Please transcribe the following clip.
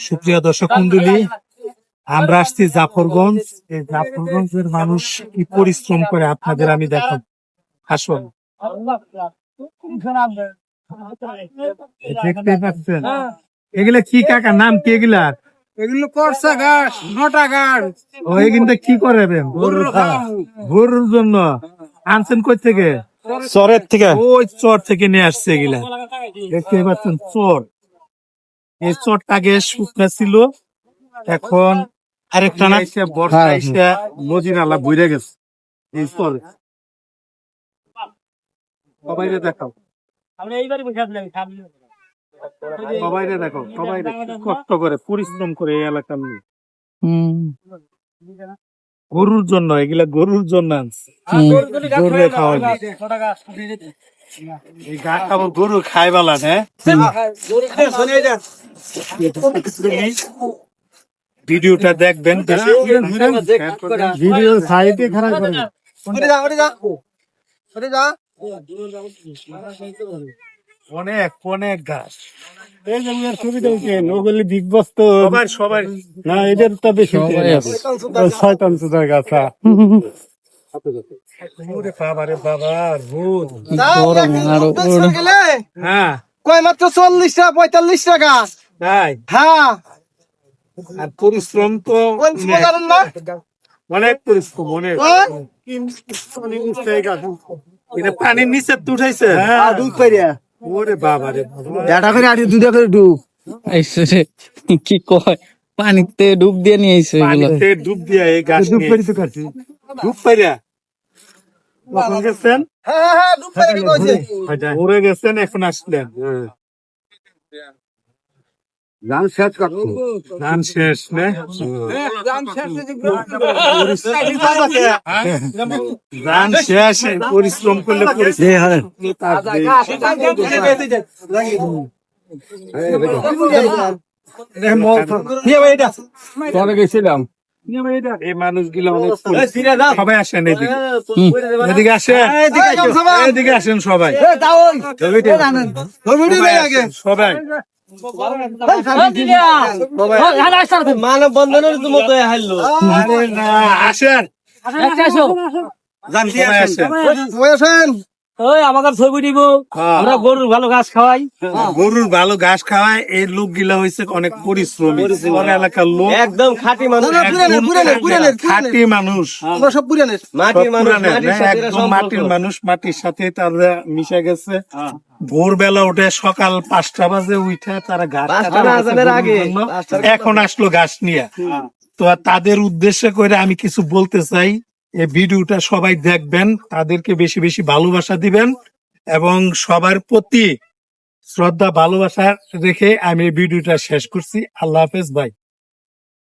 সুপ্রিয় দর্শক মন্ডলী, আমরা আসছি জাফরগঞ্জ। এই জাফরগঞ্জের মানুষ কি পরিশ্রম করে আপনাদের আমি দেখাবো। আসুন, দেখতে পাচ্ছেন এগুলা কি কাকা, নাম কি এগুলার? এগুলো করছে ঘাস, মোটা ঘাস। ও এগুলো কি করবেন? গরুর জন্য আনছেন কই থেকে? চরের থেকে। ওই চর থেকে নিয়ে আসছে এগুলা। দেখতে পাচ্ছেন চর, এই চরটা আগে শুকনা ছিল, এখন আরেকটা না বর্ষা এসে নদী নালা বইরে গেছে এই চরে। সবাই দেখাও, সবাই দেখো, সবাই কষ্ট করে পরিশ্রম করে এই এলাকা নিয়ে। গরুর জন্য এগুলা, গরুর জন্য আনছে, গরু খাওয়াই। এই গা খাবার গরু খাই বালা না। ভিডিওটা দেখবেন, ভিডিও সাইডে খারাপ করে অনেক অনেক গাছ। বিগ বস তো সবাই না, এদের তো বেশি শয়তান চোদার গাছা। হ্যাঁ, কয় মাত্র 40 টাকা 45 টাকা। তাই? হ্যাঁ, আর পরিশ্রম তো অনেক পরিশ্রম, অনেক। এটা পানির নিচে উঠাইছে ওরে বাবা রে, এটা করে আড়ি দুটা করে ডুব কি কয়, পানিতে ডুব দিয়ে নিয়ে আইছে এগুলো। পানিতে ডুব দিয়া এই গাছ ডুব পাইরা কখন গেছেন? হ্যাঁ হ্যাঁ ডুব পাইরা কইছে ঘুরে গেছেন, এখন আসলেন। গান শেষ করব, ধান শেষ না? ধান শেষ, পরিশ্রম করলে গেছিলাম। এই মানুষগুলো অনেক সবাই আসেন এদিকে, এদিকে আসেন, এদিকে আসেন সবাই, সবাই মানব বন্ধনের মতো হারলো। আসেন, আসেন, আমাদের ছবি দিব, আমরা গরুর ভালো ঘাস খাওয়াই। গরুর ভালো ঘাস খাওয়ায়। এই লোক গিলা হয়েছে অনেক পরিশ্রমী, এলাকার লোক, একদম খাঁটি মানুষ, খাঁটি মানুষ, সব পুরানের মাটির মানুষ, একদম মাটির মানুষ, মাটির সাথে তারা মিশে গেছে। ভোরবেলা উঠে সকাল 5টা বাজে উঠে তারা ঘাস এখন আসলো ঘাস নিয়ে। তো তাদের উদ্দেশ্য করে আমি কিছু বলতে চাই, এই ভিডিওটা সবাই দেখবেন, তাদেরকে বেশি বেশি ভালোবাসা দিবেন এবং সবার প্রতি শ্রদ্ধা ভালোবাসা রেখে আমি এই ভিডিওটা শেষ করছি। আল্লাহ হাফেজ ভাই।